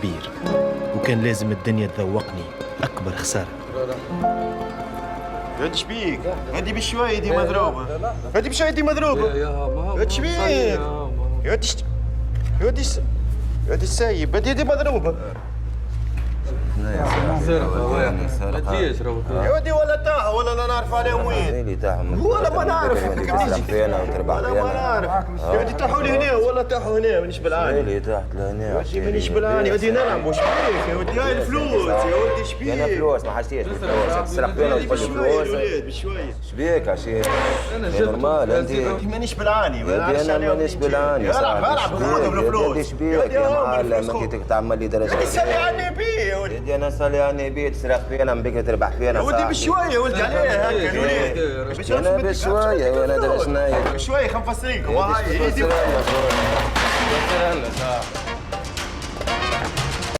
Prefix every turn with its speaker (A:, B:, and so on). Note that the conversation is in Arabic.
A: كبير، وكان لازم الدنيا تذوقني أكبر خسارة.
B: هادي شبيك؟ هادي بشوية دي مضروبة. هادي بشوية دي مضروبة. هادي شبيك؟ هادي السايب، هادي مضروبة. يا ودي ولا تاهوا ولا لا نعرف عليهم وين.
C: اللي تاعهم
B: ولا ما نعرف.
C: تسرق فينا وتربح
B: ولا
C: فينا.
B: ما نعرف. يا ودي تاحوا لي هنا ولا تاحوا هنا مانيش بالعاني.
C: اللي تحت لهنا.
B: يا ودي مانيش بالعاني، يا ودي نلعب واش بيك؟ يا ودي هاي الفلوس، يا ودي شبيك؟
C: انا فلوس ما حسيتش بالفلوس، تسرق فينا وتفضل
B: بشوية
C: فلوس.
B: الولاد بشوية.
C: شبيك عشير؟ نورمال انت.
B: مانيش بالعاني.
C: ودي انا مانيش بالعاني.
B: العب خذهم الفلوس.
C: ودي شبيك يا معلم كي تعمل لي درجة.
B: سالي عني بيه يا ودي.
C: ودي انا صالي عني بيه تسرق فينا من بك تربح فينا.
B: يا ودي بشوية ولد عليه هكا الولاد.
C: انا بشوية وانا درسنا.
B: بشوية خنفصليكم هاي.